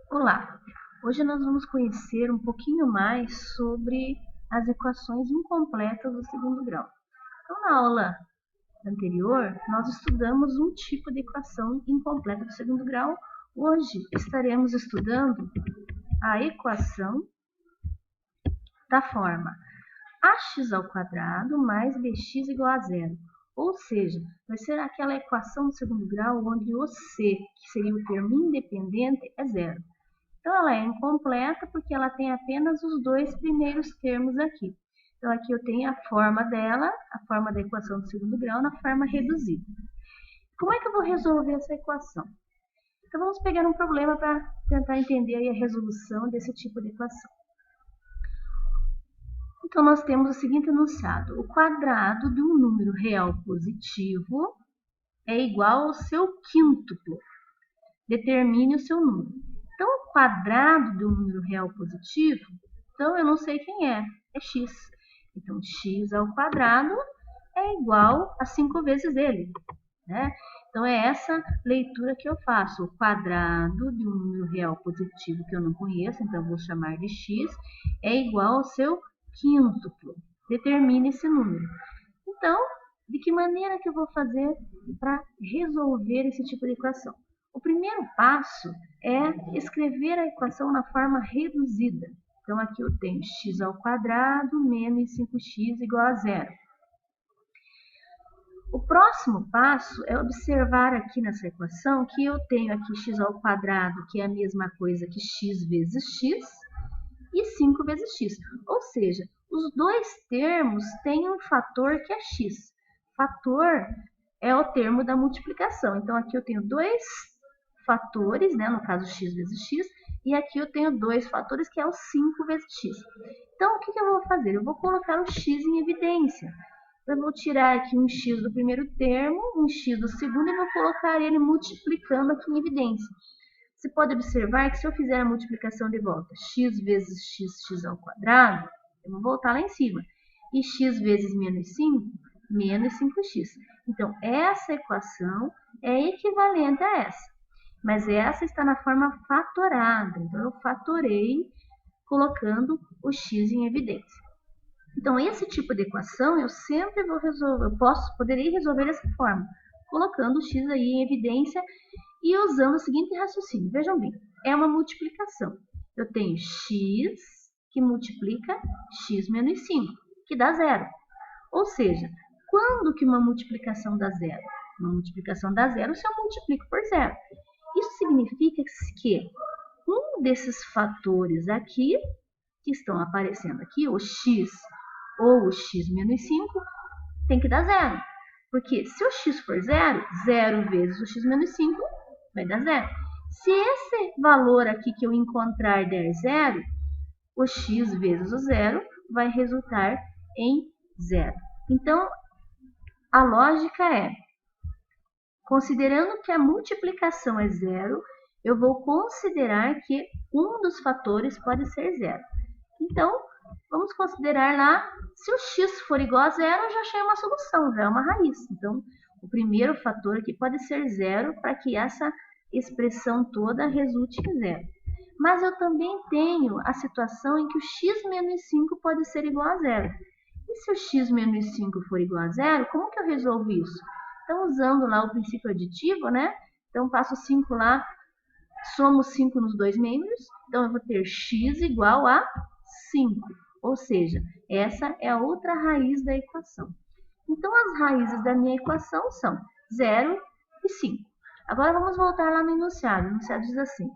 Olá! Hoje nós vamos conhecer um pouquinho mais sobre as equações incompletas do segundo grau. Então, na aula anterior, nós estudamos um tipo de equação incompleta do segundo grau. Hoje estaremos estudando a equação da forma ax² mais bx igual a zero. Ou seja, vai ser aquela equação do segundo grau onde o c, que seria o termo independente, é zero. Então, ela é incompleta porque ela tem apenas os dois primeiros termos aqui. Então, aqui eu tenho a forma dela, a forma da equação do segundo grau, na forma reduzida. Como é que eu vou resolver essa equação? Então, vamos pegar um problema para tentar entender aí a resolução desse tipo de equação. Então, nós temos o seguinte enunciado: o quadrado de um número real positivo é igual ao seu quíntuplo. Determine o seu número. Então, o quadrado de um número real positivo, então eu não sei quem é x. Então, x² é igual a 5 vezes ele, né? Então, é essa leitura que eu faço. O quadrado de um número real positivo que eu não conheço, então eu vou chamar de x, é igual ao seu quíntuplo. Determine esse número. Então, de que maneira que eu vou fazer para resolver esse tipo de equação? O primeiro passo é escrever a equação na forma reduzida. Então, aqui eu tenho x² menos 5x igual a zero. O próximo passo é observar aqui nessa equação que eu tenho aqui x², que é a mesma coisa que x vezes x, e 5 vezes x. Ou seja, os dois termos têm um fator que é x. Fator é o termo da multiplicação. Então, aqui eu tenho dois fatores, né? No caso, x vezes x, e aqui eu tenho dois fatores, que é o 5 vezes x. Então, o que eu vou fazer? Eu vou colocar o x em evidência. Eu vou tirar aqui um x do primeiro termo, um x do segundo, e vou colocar ele multiplicando aqui em evidência. Você pode observar que se eu fizer a multiplicação de volta, x vezes x², eu vou voltar lá em cima. E x vezes menos 5, menos 5x. Então, essa equação é equivalente a essa. Mas essa está na forma fatorada. Então, eu fatorei colocando o x em evidência. Então, esse tipo de equação eu sempre vou resolver, poderei resolver dessa forma, colocando o x aí em evidência e usando o seguinte raciocínio. Vejam bem, é uma multiplicação. Eu tenho x que multiplica x menos 5, que dá zero. Ou seja, quando que uma multiplicação dá zero? Uma multiplicação dá zero se eu multiplico por zero. Isso significa que um desses fatores aqui, que estão aparecendo aqui, o x ou o x menos 5, tem que dar zero. Porque se o x for zero, 0 vezes o x menos 5 vai dar zero. Se esse valor aqui que eu encontrar der zero, o x vezes o zero vai resultar em zero. Então, a lógica é, considerando que a multiplicação é zero, eu vou considerar que um dos fatores pode ser zero. Então, vamos considerar lá, se o x for igual a zero, eu já achei uma solução, já é uma raiz. Então, o primeiro fator aqui pode ser zero para que essa expressão toda resulte em zero. Mas eu também tenho a situação em que o x menos 5 pode ser igual a zero. E se o x menos 5 for igual a zero, como que eu resolvo isso? Então, usando lá o princípio aditivo, né? Então, passo 5 lá, somo 5 nos dois membros. Então, eu vou ter x igual a 5. Ou seja, essa é a outra raiz da equação. Então, as raízes da minha equação são 0 e 5. Agora, vamos voltar lá no enunciado. O enunciado diz assim: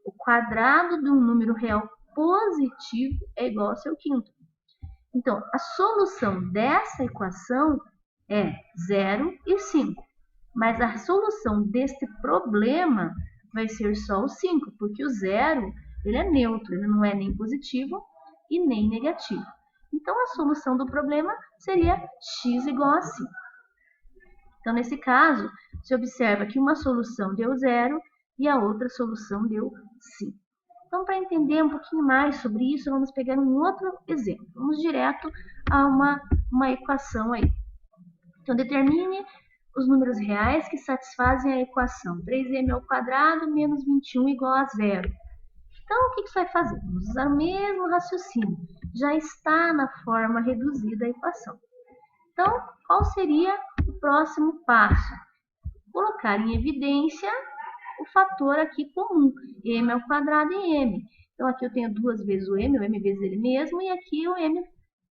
o quadrado de um número real positivo é igual ao seu quinto. Então, a solução dessa equação é 0 e 5. Mas a solução deste problema vai ser só o 5, porque o 0 ele é neutro, ele não é nem positivo e nem negativo. Então, a solução do problema seria x igual a 5. Então, nesse caso, se observa que uma solução deu 0 e a outra solução deu 5. Então, para entender um pouquinho mais sobre isso, vamos pegar um outro exemplo. Vamos direto a uma equação aí. Então, determine os números reais que satisfazem a equação 3m² menos 21 igual a zero. Então, o que você vai fazer? Vamos usar o mesmo raciocínio. Já está na forma reduzida a equação. Então, qual seria o próximo passo? Colocar em evidência o fator aqui comum, m ao quadrado e m. Então, aqui eu tenho duas vezes o m vezes ele mesmo, e aqui o m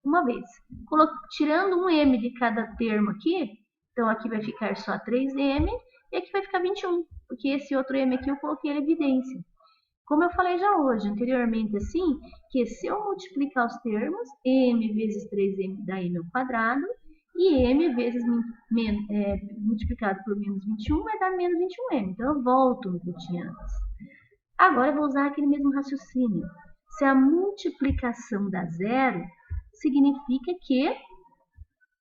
uma vez. Tirando um m de cada termo aqui, então aqui vai ficar só 3m, e aqui vai ficar 21, porque esse outro m aqui eu coloquei em evidência. Como eu falei já hoje, anteriormente, assim, que se eu multiplicar os termos, m vezes 3m dá m ao quadrado, e m vezes multiplicado por menos 21 vai dar menos 21m. Então, eu volto no que eu tinha antes. Agora, eu vou usar aquele mesmo raciocínio. Se a multiplicação dá zero, significa que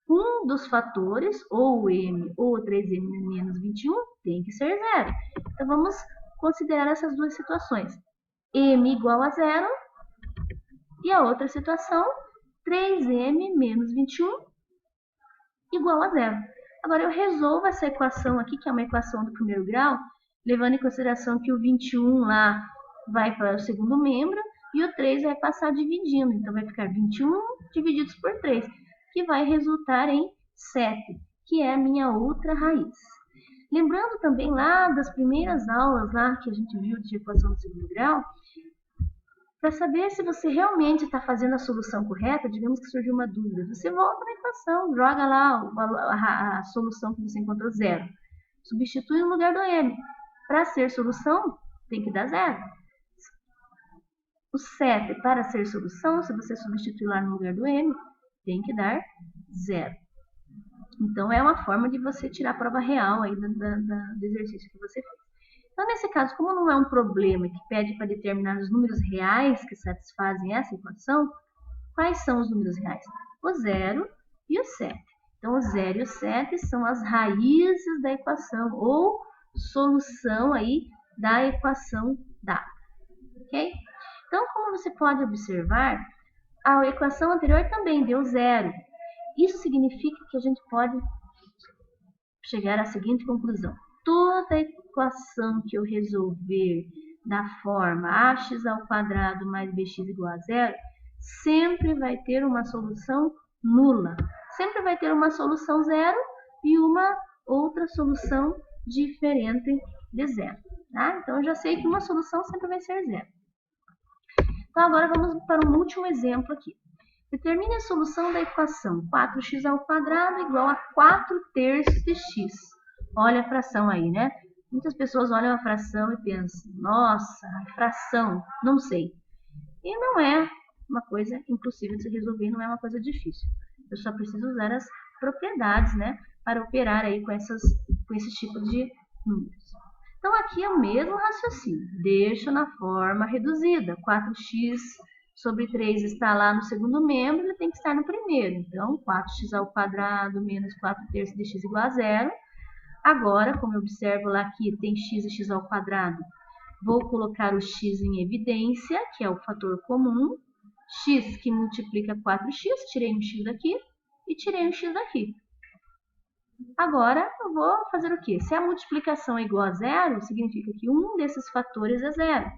um dos fatores, ou o m ou o 3m menos 21, tem que ser zero. Então, vamos considerar essas duas situações. M igual a zero e a outra situação, 3m menos 21 igual a zero. Agora, eu resolvo essa equação aqui, que é uma equação do primeiro grau, levando em consideração que o 21 lá vai para o segundo membro e o 3 vai passar dividindo. Então, vai ficar 21 divididos por 3, que vai resultar em 7, que é a minha outra raiz. Lembrando também lá das primeiras aulas lá que a gente viu de equação do segundo grau, para saber se você realmente está fazendo a solução correta, digamos que surgiu uma dúvida, você volta na equação, joga lá a solução que você encontrou zero, substitui no lugar do m. Para ser solução, tem que dar zero. O 7, para ser solução, se você substituir lá no lugar do m, tem que dar zero. Então, é uma forma de você tirar a prova real aí do exercício que você fez. Então, nesse caso, como não é um problema que pede para determinar os números reais que satisfazem essa equação, quais são os números reais? O 0 e o 7. Então, o 0 e o 7 são as raízes da equação, ou solução aí da equação dada. Ok? Então, como você pode observar, a equação anterior também deu 0. Isso significa que a gente pode chegar à seguinte conclusão. Toda equação que eu resolver da forma ax ao quadrado mais bx igual a zero, sempre vai ter uma solução nula. Sempre vai ter uma solução zero e uma outra solução diferente de zero. Tá? Então, eu já sei que uma solução sempre vai ser zero. Então, agora vamos para um último exemplo aqui. Determine a solução da equação 4x ao quadrado igual a 4/3 de x. Olha a fração aí, né? Muitas pessoas olham a fração e pensam, nossa, fração, não sei. E não é uma coisa impossível de se resolver, não é uma coisa difícil. Eu só preciso usar as propriedades, né, para operar aí com esse tipo de números. Então, aqui é o mesmo raciocínio. Deixo na forma reduzida. 4x sobre 3 está lá no segundo membro, ele tem que estar no primeiro. Então, 4x ao quadrado menos 4/3 de x igual a zero. Agora, como eu observo lá que tem x e x ao quadrado, vou colocar o x em evidência, que é o fator comum. X que multiplica 4x, tirei um x daqui e tirei um x daqui. Agora, eu vou fazer o quê? Se a multiplicação é igual a zero, significa que um desses fatores é zero.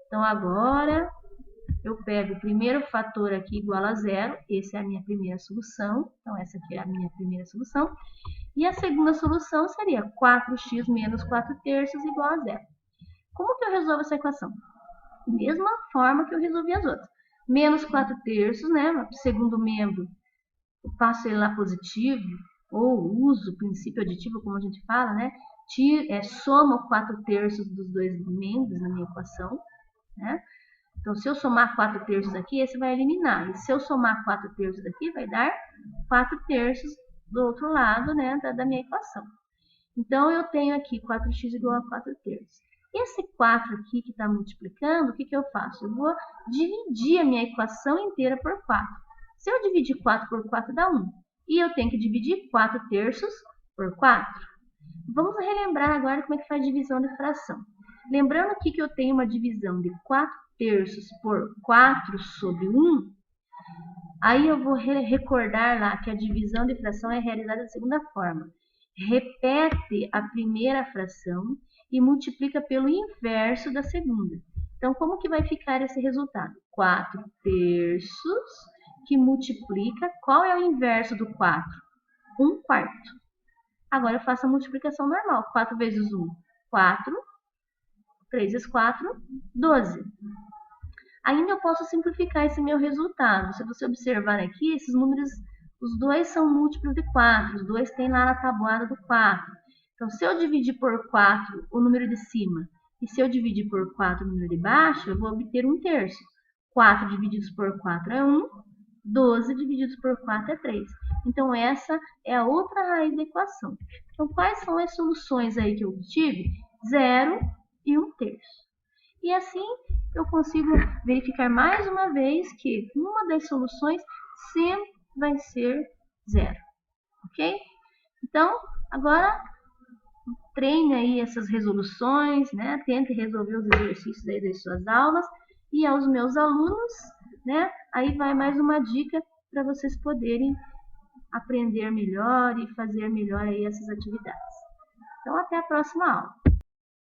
Então, agora, eu pego o primeiro fator aqui igual a zero, essa é a minha primeira solução, então essa aqui é a minha primeira solução. E a segunda solução seria 4x menos 4/3 igual a zero. Como que eu resolvo essa equação? Mesma forma que eu resolvi as outras. Menos 4/3, né? O segundo membro, eu passo ele lá positivo, ou uso o princípio aditivo, como a gente fala, né? Soma 4/3 dos dois membros na minha equação, né? Então, se eu somar 4/3 aqui, esse vai eliminar. E se eu somar 4/3 daqui, vai dar 4/3 do outro lado, né, da minha equação. Então, eu tenho aqui 4x igual a 4/3. Esse 4 aqui que está multiplicando, o que eu faço? Eu vou dividir a minha equação inteira por 4. Se eu dividir 4 por 4, dá 1. E eu tenho que dividir 4/3 por 4. Vamos relembrar agora como é que faz divisão de fração. Lembrando aqui que eu tenho uma divisão de 4/3 por 4 sobre 1, aí eu vou recordar lá que a divisão de fração é realizada da seguinte forma. Repete a primeira fração e multiplica pelo inverso da segunda. Então, como que vai ficar esse resultado? 4 terços que multiplica, qual é o inverso do 4? 1 quarto. Agora eu faço a multiplicação normal. 4 vezes 1, 4. 3 vezes 4, 12. Ainda eu posso simplificar esse meu resultado. Se você observar aqui, esses números, os dois são múltiplos de 4. Os dois tem lá na tabuada do 4. Então, se eu dividir por 4 o número de cima e se eu dividir por 4 o número de baixo, eu vou obter 1 terço. 4 divididos por 4 é 1. 12 divididos por 4 é 3. Então, essa é a outra raiz da equação. Então, quais são as soluções aí que eu obtive? 0 e 1 terço. E assim, eu consigo verificar mais uma vez que uma das soluções sempre vai ser 0. Ok? Então, agora, treine aí essas resoluções, né? Tente resolver os exercícios aí das suas aulas. E aos meus alunos, né? Aí vai mais uma dica para vocês poderem aprender melhor e fazer melhor aí essas atividades. Então, até a próxima aula.